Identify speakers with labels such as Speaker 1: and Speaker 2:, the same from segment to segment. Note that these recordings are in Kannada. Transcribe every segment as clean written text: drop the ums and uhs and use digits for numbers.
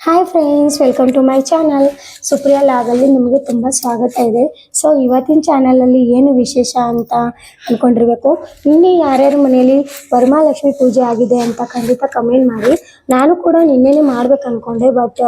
Speaker 1: Hi friends, welcome to my channel. Supriya ಲಾಗಲ್ಲಿ ನಿಮಗೆ ತುಂಬ ಸ್ವಾಗತ ಇದೆ. ಸೊ ಇವತ್ತಿನ ಚಾನಲಲ್ಲಿ ಏನು ವಿಶೇಷ ಅಂತ ಅಂದ್ಕೊಂಡಿರ್ಬೇಕು. ನಿನ್ನೆ ಯಾರ್ಯಾರ ಮನೆಯಲ್ಲಿ ವರಮಹಾಲಕ್ಷ್ಮಿ ಪೂಜೆ ಆಗಿದೆ ಅಂತ ಖಂಡಿತ ಕಮೆಂಟ್ ಮಾಡಿ. ನಾನು ಕೂಡ ನಿನ್ನೆನೇ ಮಾಡ್ಬೇಕು ಅಂದ್ಕೊಂಡೆ, ಬಟ್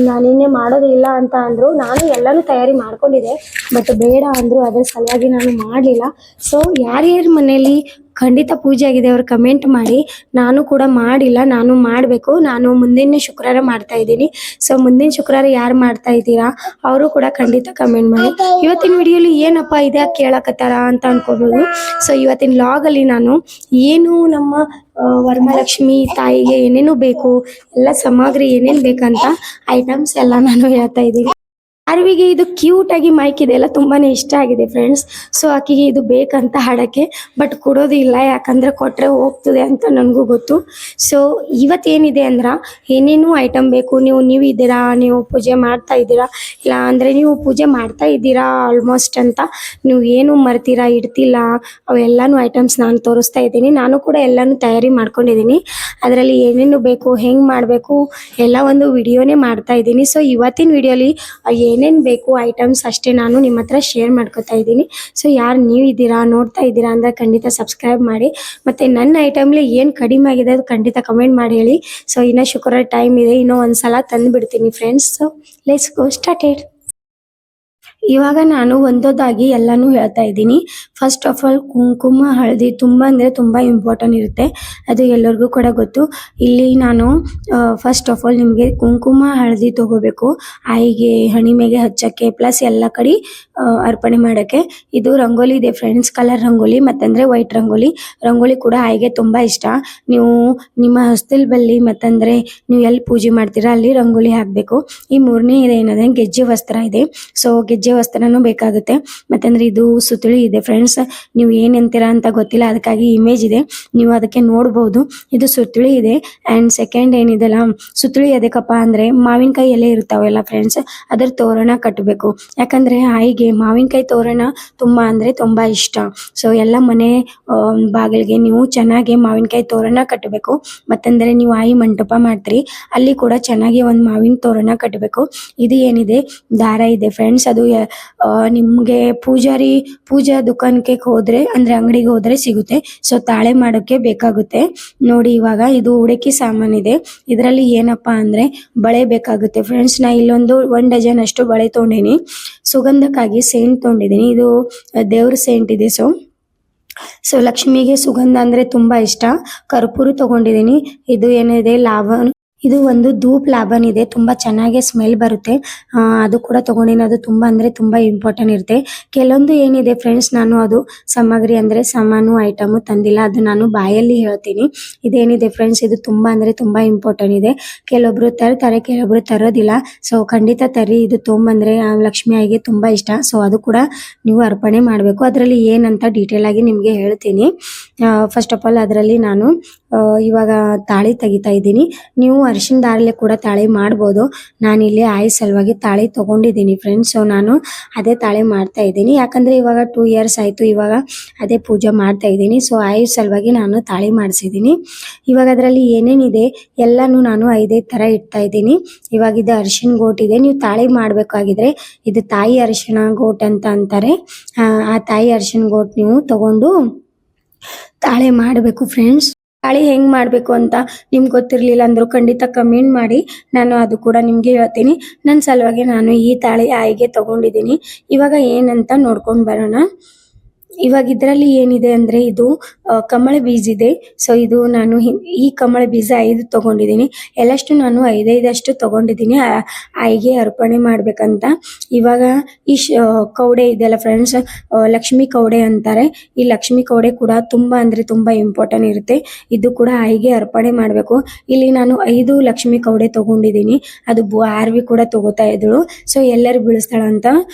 Speaker 1: ನಾನು ನಿನ್ನೆ ಮಾಡೋದಿಲ್ಲ ಅಂತ ಅಂದರು. ನಾನು ಎಲ್ಲನೂ ತಯಾರಿ ಮಾಡ್ಕೊಂಡಿದ್ದೆ, ಬಟ್ ಬೇಡ ಅಂದರು. ಅದರ ಸಲುವಾಗಿ ನಾನು ಮಾಡಲಿಲ್ಲ. ಸೊ ಯಾರ್ಯಾರ ಮನೆಯಲ್ಲಿ ಖಂಡಿತ ಪೂಜೆ ಆಗಿದೆ ಅವ್ರು ಕಮೆಂಟ್ ಮಾಡಿ. ನಾನು ಕೂಡ ಮಾಡಿಲ್ಲ, ನಾನು ಮಾಡಬೇಕು. ನಾನು ಮುಂದಿನ ಶುಕ್ರವಾರ ಮಾಡ್ತಾ ಇದ್ದೀನಿ. ಸೊ ಮುಂದಿನ ಶುಕ್ರವಾರ ಯಾರು ಮಾಡ್ತಾ ಇದ್ದೀರಾ ಅವರು ಕೂಡ ಖಂಡಿತ ಕಮೆಂಟ್ ಮಾಡಿ. ಇವತ್ತಿನ ವಿಡಿಯೋಲಿ ಏನಪ್ಪ ಇದೆ ಕೇಳಕತ್ತಾರ ಅಂತ ಅನ್ಕೋಬೋದು. ಸೊ ಇವತ್ತಿನ ಲಾಗಲ್ಲಿ ನಾನು ಏನು ನಮ್ಮ ವರಮಹಾಲಕ್ಷ್ಮಿ ತಾಯಿಗೆ ಏನೇನು ಬೇಕು, ಎಲ್ಲ ಸಾಮಗ್ರಿ ಏನೇನು ಬೇಕಂತ ಐಟಮ್ಸ್ ಎಲ್ಲ ನಾನು ಹೇಳ್ತಾ ಇದ್ದೀನಿ. ಅರ್ವಿಗೆ ಇದು ಕ್ಯೂಟ್ ಆಗಿ ಮೈಕ್ ಇದೆ ಎಲ್ಲ ತುಂಬಾನೇ ಇಷ್ಟ ಆಗಿದೆ ಫ್ರೆಂಡ್ಸ್. ಸೊ ಆಕೆಗೆ ಇದು ಬೇಕಂತ ಹಾಡಕ್ಕೆ, ಬಟ್ ಕೊಡೋದಿಲ್ಲ, ಯಾಕಂದ್ರೆ ಕೊಟ್ರೆ ಹೋಗ್ತದೆ ಅಂತ ನನಗೂ ಗೊತ್ತು. ಸೊ ಇವತ್ತೇನಿದೆ ಅಂದ್ರೆ ಏನೇನು ಐಟಮ್ ಬೇಕು, ನೀವು ಇದ್ದೀರಾ, ನೀವು ಪೂಜೆ ಮಾಡ್ತಾ ಇದ್ದೀರಾ, ಇಲ್ಲ ಅಂದರೆ ನೀವು ಪೂಜೆ ಮಾಡ್ತಾ ಇದ್ದೀರಾ ಆಲ್ಮೋಸ್ಟ್ ಅಂತ, ನೀವು ಏನು ಮರ್ತೀರಾ ಇಡ್ತಿಲ್ಲ, ಅವೆಲ್ಲನೂ ಐಟಮ್ಸ್ ನಾನು ತೋರಿಸ್ತಾ ಇದ್ದೀನಿ. ನಾನು ಕೂಡ ಎಲ್ಲನೂ ತಯಾರಿ ಮಾಡ್ಕೊಂಡಿದ್ದೀನಿ. ಅದರಲ್ಲಿ ಏನೇನು ಬೇಕು, ಹೆಂಗೆ ಮಾಡಬೇಕು ಎಲ್ಲ ಒಂದು ವಿಡಿಯೋನೇ ಮಾಡ್ತಾ ಇದ್ದೀನಿ. ಸೊ ಇವತ್ತಿನ ವಿಡಿಯೋಲಿ ಏನೇನು ಬೇಕು ಐಟಮ್ಸ್ ಅಷ್ಟೇ ನಾನು ನಿಮ್ಮ ಹತ್ರ ಶೇರ್ ಮಾಡ್ಕೊತಾ ಇದ್ದೀನಿ. ಸೊ ಯಾರು ನೀವು ಇದ್ದೀರಾ, ನೋಡ್ತಾ ಇದ್ದೀರಾ ಅಂದರೆ ಖಂಡಿತ ಸಬ್ಸ್ಕ್ರೈಬ್ ಮಾಡಿ. ಮತ್ತು ನನ್ನ ಐಟಮ್ಲಿ ಏನು ಕಡಿಮೆ ಆಗಿದೆ ಅದು ಖಂಡಿತ ಕಮೆಂಟ್ ಮಾಡಿ ಹೇಳಿ. ಸೊ ಇನ್ನು ಶುಕ್ರವಾರ ಟೈಮ್ ಇದೆ, ಇನ್ನೂ ಒಂದು ಸಲ ತಂದುಬಿಡ್ತೀನಿ friends. So let's go started. ಇವಾಗ ನಾನು ಒಂದೊಂದಾಗಿ ಎಲ್ಲನೂ ಹೇಳ್ತಾ ಇದ್ದೀನಿ. ಫಸ್ಟ್ ಆಫ್ ಆಲ್ ಕುಂಕುಮ ಹಳದಿ ತುಂಬ ಅಂದರೆ ತುಂಬ ಇಂಪಾರ್ಟೆಂಟ್ ಇರುತ್ತೆ, ಅದು ಎಲ್ಲರಿಗೂ ಕೂಡ ಗೊತ್ತು. ಇಲ್ಲಿ ನಾನು ಫಸ್ಟ್ ಆಫ್ ಆಲ್ ನಿಮಗೆ ಕುಂಕುಮ ಹಳದಿ ತೊಗೋಬೇಕು, ಆಯಿಗೆ ಹಣಿಮೆಗೆ ಹಚ್ಚಕ್ಕೆ, ಪ್ಲಸ್ ಎಲ್ಲ ಕಡೆ ಅರ್ಪಣೆ ಮಾಡೋಕ್ಕೆ. ಇದು ರಂಗೋಲಿ ಇದೆ ಫ್ರೆಂಡ್ಸ್, ಕಲರ್ ರಂಗೋಲಿ ಮತ್ತಂದರೆ ವೈಟ್ ರಂಗೋಲಿ ಕೂಡ ಆಯಿಗೆ ತುಂಬ ಇಷ್ಟ. ನೀವು ನಿಮ್ಮ ಹೊಸ್ತಿಲ್ ಬಲ್ಲಿ ಮತ್ತಂದರೆ ನೀವು ಎಲ್ಲಿ ಪೂಜೆ ಮಾಡ್ತೀರಾ ಅಲ್ಲಿ ರಂಗೋಲಿ ಹಾಕಬೇಕು. ಈ ಮೂರನೇ ಇದೆ ಏನಂದರೆ ಗೆಜ್ಜೆ ವಸ್ತ್ರ ಇದೆ. ಸೊ ಗೆಜ್ಜೆ ವಸ್ತ್ರನೂ ಬೇಕಾಗುತ್ತೆ. ಮತ್ತಂದ್ರೆ ಇದು ಸುತ್ತಳಿ ಇದೆ ಫ್ರೆಂಡ್ಸ್, ನೀವು ಏನಂತೀರಾ ಅಂತ ಗೊತ್ತಿಲ್ಲ, ಅದಕ್ಕಾಗಿ ಇಮೇಜ್ ಇದೆ, ನೀವು ಅದಕ್ಕೆ ನೋಡ್ಬೋದು. ಇದು ಸುತ್ತಳಿ ಇದೆ. ಆ್ಯಂಡ್ ಸೆಕೆಂಡ್ ಏನಿದೆಲ್ಲ ಸುತ್ತಳಿ ಎದಕ್ಕಪ್ಪ ಅಂದರೆ ಮಾವಿನಕಾಯಿ ಎಲೆ ಇರ್ತಾವೆಲ್ಲ ಫ್ರೆಂಡ್ಸ್, ಅದ್ರ ತೋರಣ ಕಟ್ಟಬೇಕು. ಯಾಕಂದರೆ ಆಯಿಗೆ ಮಾವಿನಕಾಯಿ ತೋರಣ ತುಂಬ ಅಂದರೆ ತುಂಬ ಇಷ್ಟ. ಸೊ ಎಲ್ಲ ಮನೆ ಬಾಗಿಲಿಗೆ ನೀವು ಚೆನ್ನಾಗಿ ಮಾವಿನಕಾಯಿ ತೋರಣ ಕಟ್ಟಬೇಕು. ಮತ್ತಂದರೆ ನೀವು ಆಯಿ ಮಂಟಪ ಮಾಡ್ತೀರಿ ಅಲ್ಲಿ ಕೂಡ ಚೆನ್ನಾಗಿ ಒಂದು ಮಾವಿನ ತೋರಣ ಕಟ್ಟಬೇಕು. ಇದು ಏನಿದೆ ದಾರ ಇದೆ ಫ್ರೆಂಡ್ಸ್, ಅದು ನಿಮಗೆ ಪೂಜಾ ದುಕಾನ್ಗೆ ಹೋದ್ರೆ ಅಂದ್ರೆ ಅಂಗಡಿಗೆ ಹೋದ್ರೆ ಸಿಗುತ್ತೆ. ಸೊ ತಾಳೆ ಮಾಡೋಕ್ಕೆ ಬೇಕಾಗುತ್ತೆ ನೋಡಿ. ಇವಾಗ ಇದು ಉಡಕಿ ಸಾಮಾನಿದೆ, ಇದರಲ್ಲಿ ಏನಪ್ಪಾ ಅಂದ್ರೆ ಬಳೆ ಬೇಕಾಗುತ್ತೆ ಫ್ರೆಂಡ್ಸ್. ನಾ ಇಲ್ಲೊಂದು 1 ಡಜನ್ ಅಷ್ಟು ಬಳೆ ತೊಗೊಂಡಿನಿ. ಸುಗಂಧಕ್ಕಾಗಿ ಸೇಂಟ್ ತೊಗೊಂಡಿದ್ದೀನಿ, ಇದು ದೇವ್ರ ಸೇಂಟ್ ಇದೆ. ಸೊ ಲಕ್ಷ್ಮಿಗೆ ಸುಗಂಧ ಅಂದ್ರೆ ತುಂಬಾ ಇಷ್ಟ. ಕರ್ಪೂರ ತಗೊಂಡಿದ್ದೀನಿ. ಇದು ಏನಿದೆ ಇದು ಒಂದು ಧೂಪ್ ಲಾಭನ್ ಇದೆ, ತುಂಬಾ ಚೆನ್ನಾಗಿ ಸ್ಮೆಲ್ ಬರುತ್ತೆ. ಅದು ಕೂಡ ತಗೊಂಡಿನಿ, ಅದು ತುಂಬಾ ಅಂದ್ರೆ ತುಂಬಾ ಇಂಪಾರ್ಟೆಂಟ್ ಇರುತ್ತೆ. ಕೆಲವೊಂದು ಏನಿದೆ ಫ್ರೆಂಡ್ಸ್, ನಾನು ಅದು ಸಾಮಗ್ರಿ ಅಂದ್ರೆ ಸಾಮಾನು ಐಟಮು ತಂದಿಲ್ಲ, ಅದು ನಾನು ಬಾಯಲ್ಲಿ ಹೇಳ್ತೀನಿ. ಇದೇನಿದೆ ಫ್ರೆಂಡ್ಸ್, ಇದು ತುಂಬಾ ಅಂದ್ರೆ ತುಂಬಾ ಇಂಪಾರ್ಟೆಂಟ್ ಇದೆ. ಕೆಲವೊಬ್ರು ತರ್ತಾರೆ, ಕೆಲವೊಬ್ರು ತರೋದಿಲ್ಲ. ಸೊ ಖಂಡಿತ ತರ್ರಿ, ಇದು ತೊಗೊಂಬಂದ್ರೆ ಲಕ್ಷ್ಮಿ ಆಯಿಗೆ ತುಂಬಾ ಇಷ್ಟ. ಸೊ ಅದು ಕೂಡ ನೀವು ಅರ್ಪಣೆ ಮಾಡಬೇಕು. ಅದರಲ್ಲಿ ಏನಂತ ಡೀಟೇಲ್ ಆಗಿ ನಿಮಗೆ ಹೇಳ್ತೀನಿ. ಫಸ್ಟ್ ಆಫ್ ಆಲ್ ಅದರಲ್ಲಿ ನಾನು ಇವಾಗ ತಾಳಿ ತೆಗಿತಾ ಇದ್ದೀನಿ. ನೀವು ಅರಿಶಿನ ದಾರಲೆ ಕೂಡ ತಾಳಿ ಮಾಡ್ಬೋದು. ನಾನಿಲ್ಲಿ ಆಯಿ ಸಲುವಾಗಿ ತಾಳಿ ತಗೊಂಡಿದ್ದೀನಿ ಫ್ರೆಂಡ್ಸ್. ಸೊ ನಾನು ಅದೇ ತಾಳಿ ಮಾಡ್ತಾ ಇದ್ದೀನಿ, ಯಾಕಂದ್ರೆ ಇವಾಗ 2 ಇಯರ್ಸ್ ಆಯ್ತು, ಇವಾಗ ಅದೇ ಪೂಜೆ ಮಾಡ್ತಾ ಇದ್ದೀನಿ. ಸೊ ಆಯಿ ಸಲುವಾಗಿ ನಾನು ತಾಳಿ ಮಾಡಿಸಿದ್ದೀನಿ. ಇವಾಗ ಅದರಲ್ಲಿ ಏನೇನಿದೆ ಎಲ್ಲಾನು ನಾನು 5 ತರ ಇಡ್ತಾ ಇದ್ದೀನಿ. ಇವಾಗ ಇದು ಅರಿಶಿನ ಗೋಟ್ ಇದೆ, ನೀವು ತಾಳಿ ಮಾಡಬೇಕಾಗಿದ್ರೆ ಇದು ತಾಯಿ ಅರಿಶಿನ ಗೋಟ್ ಅಂತ ಅಂತಾರೆ. ಆ ತಾಯಿ ಅರಿಶಿನ ಗೋಟ್ ನೀವು ತಗೊಂಡು ತಾಳಿ ಮಾಡಬೇಕು ಫ್ರೆಂಡ್ಸ್. ತಾಳಿ ಹೆಂಗ್ ಮಾಡ್ಬೇಕು ಅಂತ ನಿಮ್ಗೆ ಗೊತ್ತಿರ್ಲಿಲ್ಲ ಅಂದ್ರು ಖಂಡಿತ ಕಮೆಂಟ್ ಮಾಡಿ, ನಾನು ಅದು ಕೂಡ ನಿಮ್ಗೆ ಹೇಳ್ತೀನಿ. ನನ್ನ ಸಲುವಾಗಿ ನಾನು ಈ ತಾಳಿ ಆಯಿಗೆ ತಗೊಂಡಿದ್ದೀನಿ. ಇವಾಗ ಏನಂತ ನೋಡ್ಕೊಂಡು ಬರೋಣ. ಇವಾಗ ಇದರಲ್ಲಿ ಏನಿದೆ ಅಂದ್ರೆ ಇದು ಕಮಳ ಬೀಜ ಇದೆ. ಸೊ ಇದು ನಾನು ಈ ಕಮಳ ಬೀಜ 5 ತಗೊಂಡಿದ್ದೀನಿ. ಎಲ್ಲಷ್ಟು ನಾನು 5 ತಗೊಂಡಿದ್ದೀನಿ ಆಯಿಗೆ ಅರ್ಪಣೆ ಮಾಡ್ಬೇಕಂತ. ಇವಾಗ ಈ ಕೌಡೆ ಇದೆಯಲ್ಲ ಫ್ರೆಂಡ್ಸ್, ಲಕ್ಷ್ಮಿ ಕೌಡೆ ಅಂತಾರೆ. ಈ ಲಕ್ಷ್ಮಿ ಕೌಡೆ ಕೂಡ ತುಂಬಾ ಅಂದ್ರೆ ತುಂಬಾ ಇಂಪಾರ್ಟೆಂಟ್ ಇರುತ್ತೆ, ಇದು ಕೂಡ ಆಯಿಗೆ ಅರ್ಪಣೆ ಮಾಡಬೇಕು. ಇಲ್ಲಿ ನಾನು 5 ಲಕ್ಷ್ಮಿ ಕೌಡೆ ತಗೊಂಡಿದ್ದೀನಿ. ಅದು ಆರ್ವಿ ಕೂಡ ತಗೋತಾ ಇದ್ಳು. ಸೊ ಎಲ್ಲರೂ ಬೀಳಿಸ್ತಾಳಂತ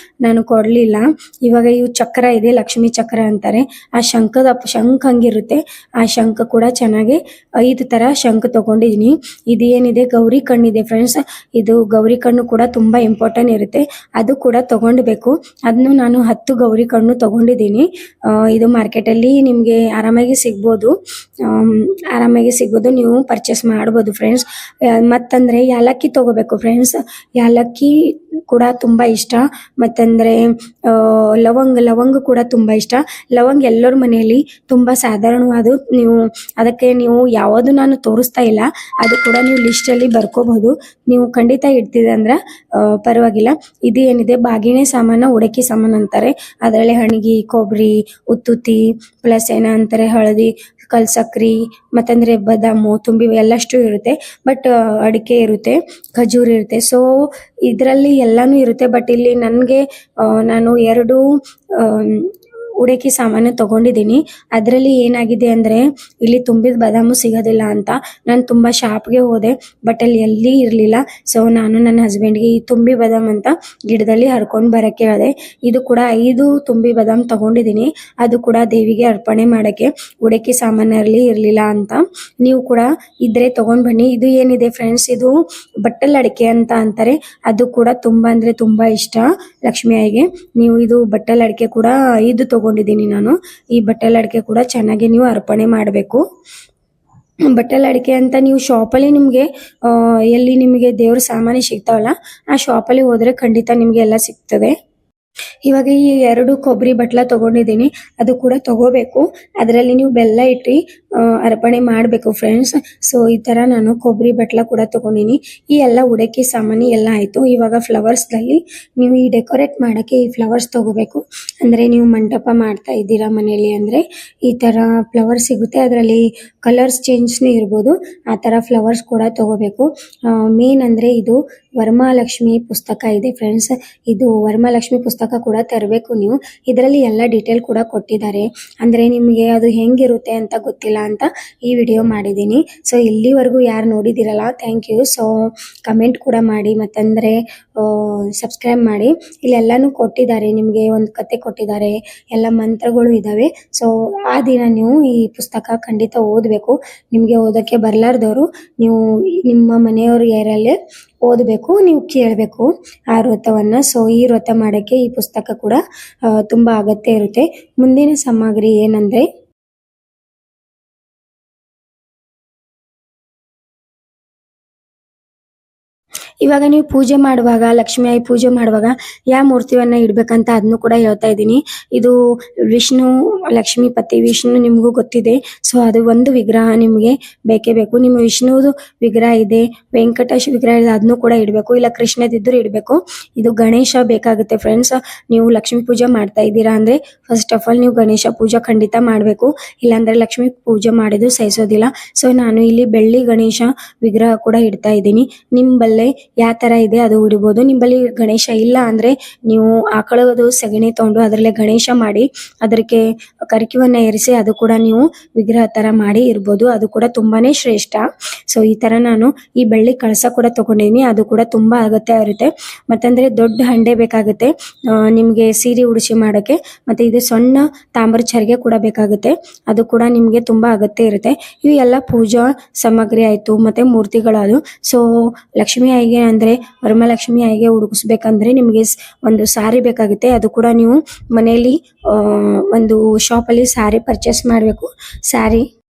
Speaker 1: ನಾನು ಕೊಡ್ಲಿಲ್ಲ. ಇವಾಗ ಇವು ಚಕ್ರ ಇದೆ, ಲಕ್ಷ್ಮಿ ಚಕ್ರ ಚಕ್ರ ಅಂತಾರೆ. ಆ ಶಂಖ ಹಂಗಿರುತ್ತೆ. ಆ ಶಂಖ ಕೂಡ ಚೆನ್ನಾಗಿ 5 ತರ ಶಂಖ ತಗೊಂಡಿದೀನಿ. ಇದು ಏನಿದೆ ಗೌರಿ ಕಣ್ಣಿದೆ ಫ್ರೆಂಡ್ಸ್. ಇದು ಗೌರಿ ಕಣ್ಣು ಕೂಡ ತುಂಬಾ ಇಂಪಾರ್ಟೆಂಟ್ ಇರುತ್ತೆ. ಅದು ಕೂಡ ತಗೊಂಡ್ಬೇಕು. ಅದನ್ನು ನಾನು 10 ಗೌರಿ ಕಣ್ಣು ತಗೊಂಡಿದ್ದೀನಿ. ಇದು ಮಾರ್ಕೆಟ್ ಅಲ್ಲಿ ನಿಮ್ಗೆ ಆರಾಮಾಗಿ ಸಿಗ್ಬೋದು. ನೀವು ಪರ್ಚೇಸ್ ಮಾಡ್ಬೋದು ಫ್ರೆಂಡ್ಸ್. ಮತ್ತಂದ್ರೆ ಯಾಲಕ್ಕಿ ತಗೋಬೇಕು ಫ್ರೆಂಡ್ಸ್. ಯಾಲಕ್ಕಿ ಕೂಡ ತುಂಬಾ ಇಷ್ಟ. ಮತ್ತಂದ್ರೆ ಲವಂಗ ಕೂಡ ತುಂಬಾ ಇಷ್ಟ. ಲವಂಗ ಎಲ್ಲರ ಮನೆಯಲ್ಲಿ ತುಂಬಾ ಸಾಧಾರಣವಾದ. ಅದಕ್ಕೆ ನೀವು ಯಾವುದು ನಾನು ತೋರಿಸ್ತಾ ಇಲ್ಲ, ಅದು ಕೂಡ ನೀವು ಲಿಸ್ಟ್ ಅಲ್ಲಿ ಬರ್ಕೋಬಹುದು. ನೀವು ಖಂಡಿತ ಇಡ್ತಿದೆ ಅಂದ್ರ ಪರವಾಗಿಲ್ಲ. ಇದು ಏನಿದೆ ಬಾಗಿಣೆ ಸಾಮಾನ, ಉಡಕಿ ಸಾಮಾನು ಅಂತಾರೆ. ಅದರಲ್ಲಿ ಹಣಗಿ, ಕೊಬ್ಬರಿ, ಉತ್ತುತ್ತಿ ಪ್ಲಸ್ ಅಂತಾರೆ ಹಳದಿ, ಕಲ್ಸಕ್ರಿ ಮತ್ತಂದ್ರೆ ಬದಾಮು, ತುಂಬಿ ಎಲ್ಲಷ್ಟು ಇರುತ್ತೆ. ಬಟ್ ಅಡಿಕೆ ಇರುತ್ತೆ, ಖಜೂರ್ ಇರುತ್ತೆ. ಸೊ ಇದರಲ್ಲಿ ಎಲ್ಲಾನು ಇರುತ್ತೆ. ಬಟ್ ಇಲ್ಲಿ ನನ್ಗೆ ನಾನು 2 ಉಡಕಿ ಸಾಮಾನು ತಗೊಂಡಿದ್ದೀನಿ. ಅದರಲ್ಲಿ ಏನಾಗಿದೆ ಅಂದ್ರೆ ಇಲ್ಲಿ ತುಂಬಿದ ಬಾದಾಮು ಸಿಗೋದಿಲ್ಲ ಅಂತ ನಾನು ತುಂಬಾ ಶಾಪ್ಗೆ ಹೋದೆ. ಬಟ್ ಅಲ್ಲಿ ಎಲ್ಲಿ ಇರ್ಲಿಲ್ಲ. ಸೊ ನಾನು ನನ್ನ ಹಸ್ಬೆಂಡ್ಗೆ ಈ ತುಂಬಿ ಬಾದಾಮ್ ಅಂತ ಗಿಡದಲ್ಲಿ ಹರ್ಕೊಂಡ್ ಬರಕ್ಕೆ ಹೇಳಿದೆ. ಇದು ಕೂಡ 5 ತುಂಬಿ ಬಾದಾಮ್ ತಗೊಂಡಿದ್ದೀನಿ. ಅದು ಕೂಡ ದೇವಿಗೆ ಅರ್ಪಣೆ ಮಾಡಕ್ಕೆ ಉಡಕಿ ಸಾಮಾನಲ್ಲಿ ಇರ್ಲಿಲ್ಲ ಅಂತ. ನೀವು ಕೂಡ ಇದ್ರೆ ತಗೊಂಡ್ ಬನ್ನಿ. ಇದು ಏನಿದೆ ಫ್ರೆಂಡ್ಸ್, ಇದು ಬಟ್ಟಲ್ ಅಡಿಕೆ ಅಂತ ಅಂತಾರೆ. ಅದು ಕೂಡ ತುಂಬಾ ಅಂದ್ರೆ ತುಂಬಾ ಇಷ್ಟ ಲಕ್ಷ್ಮಿ ಆಯಿಗೆ. ನೀವು ಇದು ಬಟ್ಟಲ್ ಅಡಿಕೆ ಕೂಡ 5 ತಗೊಂಡಿದ್ದೀನಿ ನಾನು. ಈ ಬಟ್ಟಲ್ ಅಡಿಕೆ ಕೂಡ ಚೆನ್ನಾಗಿ ನೀವು ಅರ್ಪಣೆ ಮಾಡಬೇಕು. ಬಟ್ಟಲ್ ಅಡಿಕೆ ಅಂತ ನೀವು ಶಾಪಲ್ಲಿ ನಿಮ್ಗೆ ಎಲ್ಲಿ ನಿಮಗೆ ದೇವ್ರ ಸಾಮಾನು ಸಿಗ್ತಾವಲ್ಲ, ಆ ಶಾಪಲ್ಲಿ ಹೋದ್ರೆ ಖಂಡಿತ ನಿಮ್ಗೆ ಎಲ್ಲ ಸಿಗ್ತದೆ. ಇವಾಗ ಈ 2 ಕೊಬ್ಬರಿ ಬಟ್ಲ ತಗೊಂಡಿದ್ದೀನಿ. ಅದು ಕೂಡ ತಗೋಬೇಕು. ಅದರಲ್ಲಿ ನೀವು ಬೆಲ್ಲ ಇಟ್ಟು ಅರ್ಪಣೆ ಮಾಡಬೇಕು ಫ್ರೆಂಡ್ಸ್. ಸೊ ಈ ತರ ನಾನು ಕೊಬ್ಬರಿ ಬಟ್ಲ ಕೂಡ ತಗೊಂಡಿನಿ. ಈ ಎಲ್ಲ ಉಡಕಿ ಸಾಮಾನು ಎಲ್ಲ ಆಯ್ತು. ಇವಾಗ ಫ್ಲವರ್ಸ್ ದಲ್ಲಿ ನೀವು ಈ ಡೆಕೋರೇಟ್ ಮಾಡಕ್ಕೆ ಈ ಫ್ಲವರ್ಸ್ ತಗೋಬೇಕು. ಅಂದ್ರೆ ನೀವು ಮಂಟಪ ಮಾಡ್ತಾ ಇದ್ದೀರಾ ಮನೆಯಲ್ಲಿ ಅಂದ್ರೆ ಈ ತರ ಫ್ಲವರ್ಸ್ ಸಿಗುತ್ತೆ. ಅದರಲ್ಲಿ ಕಲರ್ಸ್ ಚೇಂಜ್ನೇ ಇರ್ಬೋದು. ಆ ತರ ಫ್ಲವರ್ಸ್ ಕೂಡ ತಗೋಬೇಕು. ಮೇನ್ ಅಂದ್ರೆ ಇದು ವರಮಹಾಲಕ್ಷ್ಮಿ ಪುಸ್ತಕ ಇದೆ ಫ್ರೆಂಡ್ಸ್. ಇದು ವರಮಹಾಲಕ್ಷ್ಮಿ ಪುಸ್ತಕ ಕೂಡ ತರಬೇಕು ನೀವು. ಇದರಲ್ಲಿ ಎಲ್ಲ ಡೀಟೇಲ್ ಕೂಡ ಕೊಟ್ಟಿದ್ದಾರೆ. ಅಂದ್ರೆ ನಿಮಗೆ ಅದು ಹೆಂಗಿರುತ್ತೆ ಅಂತ ಗೊತ್ತಿಲ್ಲ ಅಂತ ಈ ವಿಡಿಯೋ ಮಾಡಿದ್ದೀನಿ. ಸೊ ಇಲ್ಲಿವರೆಗೂ ಯಾರು ನೋಡಿದಿರಲ್ಲ ಥ್ಯಾಂಕ್ ಯು. ಸೊ ಕಮೆಂಟ್ ಕೂಡ ಮಾಡಿ, ಮತ್ತಂದ್ರೆ ಸಬ್ಸ್ಕ್ರೈಬ್ ಮಾಡಿ. ಇಲ್ಲೆಲ್ಲಾನು ಕೊಟ್ಟಿದ್ದಾರೆ, ನಿಮಗೆ ಒಂದು ಕತೆ ಕೊಟ್ಟಿದ್ದಾರೆ, ಎಲ್ಲ ಮಂತ್ರಗಳು ಇದಾವೆ. ಸೊ ಆ ದಿನ ನೀವು ಈ ಪುಸ್ತಕ ಖಂಡಿತ ಓದಬೇಕು. ನಿಮಗೆ ಓದಕ್ಕೆ ಬರ್ಲಾರ್ದವರು ನೀವು ನಿಮ್ಮ ಮನೆಯವರು ಯಾರಲ್ಲೇ ಓದಬೇಕು, ನೀವು ಕೇಳಬೇಕು ಆ ವ್ರತವನ್ನ. ಸೊ ಈ ವ್ರತ ಮಾಡಕ್ಕೆ ಈ ಪುಸ್ತಕ ಕೂಡ ತುಂಬಾ ಅಗತ್ಯ ಇರುತ್ತೆ. ಮುಂದಿನ ಸಾಮಗ್ರಿ ಏನಂದ್ರೆ ಇವಾಗ ನೀವು ಪೂಜೆ ಮಾಡುವಾಗ, ಲಕ್ಷ್ಮೀ ಆಯಿ ಪೂಜೆ ಮಾಡುವಾಗ ಯಾವ ಮೂರ್ತಿಯನ್ನ ಇಡ್ಬೇಕಂತ ಅದನ್ನು ಕೂಡ ಹೇಳ್ತಾ ಇದ್ದೀನಿ. ಇದು ವಿಷ್ಣು ಲಕ್ಷ್ಮೀ ಪತಿ ವಿಷ್ಣು ನಿಮಗೂ ಗೊತ್ತಿದೆ. ಸೊ ಅದು ಒಂದು ವಿಗ್ರಹ ನಿಮಗೆ ಬೇಕೇ ಬೇಕು. ನಿಮ್ಮ ವಿಷ್ಣುದು ವಿಗ್ರಹ ಇದೆ, ವೆಂಕಟೇಶ್ ವಿಗ್ರಹ ಇದೆ, ಅದನ್ನು ಕೂಡ ಇಡಬೇಕು. ಇಲ್ಲ ಕೃಷ್ಣದಿದ್ರು ಇಡಬೇಕು. ಇದು ಗಣೇಶ ಬೇಕಾಗುತ್ತೆ ಫ್ರೆಂಡ್ಸ್. ನೀವು ಲಕ್ಷ್ಮೀ ಪೂಜೆ ಮಾಡ್ತಾ ಇದ್ದೀರಾ ಅಂದ್ರೆ ಫಸ್ಟ್ ಆಫ್ ಆಲ್ ನೀವು ಗಣೇಶ ಪೂಜೆ ಖಂಡಿತ ಮಾಡಬೇಕು. ಇಲ್ಲಾಂದ್ರೆ ಲಕ್ಷ್ಮೀ ಪೂಜೆ ಮಾಡಿದ್ದು ಸಹಿಸೋದಿಲ್ಲ. ಸೊ ನಾನು ಇಲ್ಲಿ ಬೆಳ್ಳಿ ಗಣೇಶ ವಿಗ್ರಹ ಕೂಡ ಇಡ್ತಾ ಇದ್ದೀನಿ. ನಿಮ್ಮಲ್ಲೇ ಯಾವ ತರ ಇದೆ ಅದು ಇಡಬಹುದು. ನಿಮ್ಮಲ್ಲಿ ಗಣೇಶ ಇಲ್ಲ ಅಂದ್ರೆ ನೀವು ಆಕಳದು ಸಗಣಿ ತಗೊಂಡು ಅದರಲ್ಲೇ ಗಣೇಶ ಮಾಡಿ ಅದಕ್ಕೆ ಕರಿಕಿವನ್ನ ಏರಿಸಿ ಅದು ಕೂಡ ನೀವು ವಿಗ್ರಹ ತರ ಮಾಡಿ ಇರ್ಬೋದು. ಅದು ಕೂಡ ತುಂಬಾನೇ ಶ್ರೇಷ್ಠ. ಸೊ ಈ ತರ ನಾನು ಈ ಬೆಳ್ಳಿ ಕಳಸ ಕೂಡ ತಗೊಂಡಿದ್ದೀನಿ. ಅದು ಕೂಡ ತುಂಬಾ ಅಗತ್ಯ ಇರುತ್ತೆ. ಮತ್ತಂದ್ರೆ ದೊಡ್ಡ ಹಂಡೆ ಬೇಕಾಗುತ್ತೆ ನಿಮ್ಗೆ ಸೀರೆ ಉಡಿಸಿ ಮಾಡಕ್ಕೆ. ಮತ್ತೆ ಇದು ಸಣ್ಣ ತಾಮ್ರ ಚರಿಗೆ ಕೂಡ ಬೇಕಾಗುತ್ತೆ. ಅದು ಕೂಡ ನಿಮ್ಗೆ ತುಂಬಾ ಅಗತ್ಯ ಇರುತ್ತೆ. ಇವು ಎಲ್ಲ ಪೂಜಾ ಸಾಮಗ್ರಿ ಆಯ್ತು, ಮತ್ತೆ ಮೂರ್ತಿಗಳಾದವು. ಸೊ ಲಕ್ಷ್ಮೀ ಆಯಿಗೆ ಅಂದ್ರೆ ವರಮಹಾಲಕ್ಷ್ಮಿ ಆಯಿಗೆ ಹುಡುಗಿಸ್ಬೇಕಂದ್ರೆ ನಿಮ್ಗೆ ಒಂದು ಸಾರಿ ಬೇಕಾಗುತ್ತೆ. ಅದು ಕೂಡ ನೀವು ಮನೆಯಲ್ಲಿ ಒಂದು ಶಾಪ್ ಅಲ್ಲಿ ಸಾರಿ ಪರ್ಚೇಸ್ ಮಾಡಬೇಕು.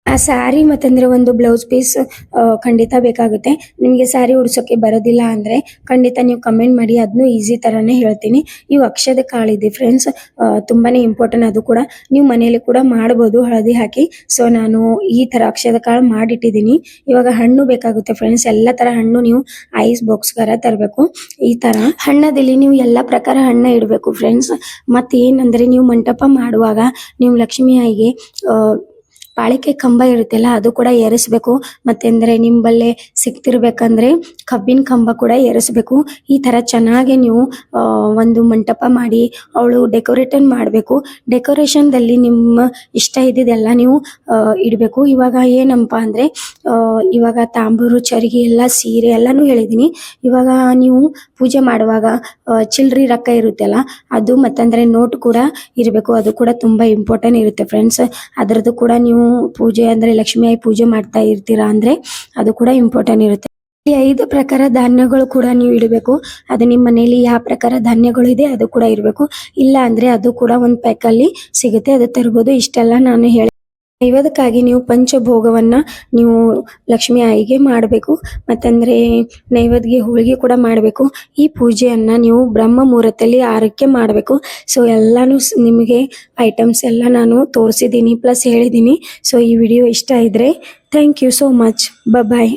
Speaker 1: ಆ ಸ್ಯಾರಿ ಮತ್ತಂದ್ರೆ ಒಂದು ಬ್ಲೌಸ್ ಪೀಸ್ ಖಂಡಿತ ಬೇಕಾಗುತ್ತೆ. ನಿಮಗೆ ಸ್ಯಾರಿ ಉಡ್ಸೋಕೆ ಬರೋದಿಲ್ಲ ಅಂದ್ರೆ ಖಂಡಿತ ನೀವು ಕಮೆಂಟ್ ಮಾಡಿ, ಅದನ್ನು ಈಸಿ ತರಾನೇ ಹೇಳ್ತೀನಿ. ಇವು ಅಕ್ಷದ ಕಾಳಿದೆ ಫ್ರೆಂಡ್ಸ್, ತುಂಬಾನೇ ಇಂಪಾರ್ಟೆಂಟ್. ಅದು ಕೂಡ ನೀವು ಮನೆಯಲ್ಲಿ ಕೂಡ ಮಾಡಬಹುದು ಹಳದಿ ಹಾಕಿ. ಸೊ ನಾನು ಈ ತರ ಅಕ್ಷದ ಕಾಳು ಮಾಡಿಟ್ಟಿದ್ದೀನಿ. ಇವಾಗ ಹಣ್ಣು ಬೇಕಾಗುತ್ತೆ ಫ್ರೆಂಡ್ಸ್. ಎಲ್ಲ ತರ ಹಣ್ಣು ನೀವು ಐಸ್ ಬಾಕ್ಸ್ ಗಾರ ತರಬೇಕು. ಈ ತರ ಹಣ್ಣದಲ್ಲಿ ನೀವು ಎಲ್ಲಾ ಪ್ರಕಾರ ಹಣ್ಣ ಇಡಬೇಕು ಫ್ರೆಂಡ್ಸ್. ಮತ್ತೆ ಏನಂದ್ರೆ ನೀವು ಮಂಟಪ ಮಾಡುವಾಗ ನೀವು ಲಕ್ಷ್ಮೀ ಆಯಿಗೆ ಬಾಳಿಕೆ ಕಂಬ ಇರುತ್ತಲ್ಲ ಅದು ಕೂಡ ಏರಿಸ್ಬೇಕು. ಮತ್ತೆಂದ್ರೆ ನಿಂಬಲ್ಲೇ ಸಿಕ್ತಿರ್ಬೇಕಂದ್ರೆ ಕಬ್ಬಿನ ಕಂಬ ಕೂಡ ಏರಿಸ್ಬೇಕು. ಈ ತರ ಚೆನ್ನಾಗಿ ನೀವು ಒಂದು ಮಂಟಪ ಮಾಡಿ ಅವಳು ಡೆಕೋರೇಟನ್ ಮಾಡಬೇಕು. ಡೆಕೋರೇಷನ್ದಲ್ಲಿ ನಿಮ್ಮ ಇಷ್ಟ ಇದ್ದಿದ್ದೆಲ್ಲ ನೀವು ಇಡಬೇಕು. ಇವಾಗ ಏನಪ್ಪ ಅಂದ್ರೆ ಇವಾಗ ತಾಂಬೂರು ಚರಿಗೆ ಎಲ್ಲ ಸೀರೆ ಎಲ್ಲಾನು ಹೇಳಿದೀನಿ. ಇವಾಗ ನೀವು ಪೂಜೆ ಮಾಡುವಾಗ ಚಿಲ್ಡ್ರಿ ರೊಕ್ಕ ಇರುತ್ತಲ್ಲ ಅದು ಮತ್ತಂದ್ರೆ ನೋಟ್ ಕೂಡ ಇರಬೇಕು. ಅದು ಕೂಡ ತುಂಬಾ ಇಂಪಾರ್ಟೆಂಟ್ ಇರುತ್ತೆ ಫ್ರೆಂಡ್ಸ್. ಅದರದ್ದು ಕೂಡ ನೀವು ಪೂಜೆ ಅಂದ್ರೆ ಲಕ್ಷ್ಮೀ ಆಯಿ ಪೂಜೆ ಮಾಡ್ತಾ ಇರ್ತೀರಾ ಅಂದ್ರೆ ಅದು ಕೂಡ ಇಂಪಾರ್ಟೆಂಟ್ ಇರುತ್ತೆ. ಈ 5 ಪ್ರಕಾರ ಧಾನ್ಯಗಳು ಕೂಡ ನೀವು ಇಡಬೇಕು. ಅದು ನಿಮ್ಮ ಮನೆಯಲ್ಲಿ ಯಾವ ಪ್ರಕಾರ ಧಾನ್ಯಗಳು ಇದೆ ಅದು ಕೂಡ ಇರಬೇಕು. ಇಲ್ಲ ಅಂದ್ರೆ ಅದು ಕೂಡ ಒಂದು ಪ್ಯಾಕಲ್ಲಿ ಸಿಗುತ್ತೆ, ಅದು ತರ್ಬೋದು. ಇಷ್ಟೆಲ್ಲ ನಾನು ಹೇಳಿ ನೈವೇದ್ಯಕ್ಕಾಗಿ ನೀವು ಪಂಚಭೋಗವನ್ನ ನೀವು ಲಕ್ಷ್ಮೀ ಆಯಿಗೆ ಮಾಡಬೇಕು. ಮತ್ತಂದ್ರೆ ನೈವೇದ್ಯಗೆ ಹೋಳಿಗೆ ಕೂಡ ಮಾಡಬೇಕು. ಈ ಪೂಜೆಯನ್ನ ನೀವು ಬ್ರಹ್ಮ ಮುಹೂರ್ತದಲ್ಲಿ 6ಕ್ಕೆ ಮಾಡಬೇಕು. ಸೊ ಎಲ್ಲಾನು ನಿಮಗೆ ಐಟಮ್ಸ್ ಎಲ್ಲ ನಾನು ತೋರಿಸಿದ್ದೀನಿ ಪ್ಲಸ್ ಹೇಳಿದ್ದೀನಿ. ಸೊ ಈ ವಿಡಿಯೋ ಇಷ್ಟ ಇದ್ರೆ thank you so much. Bye.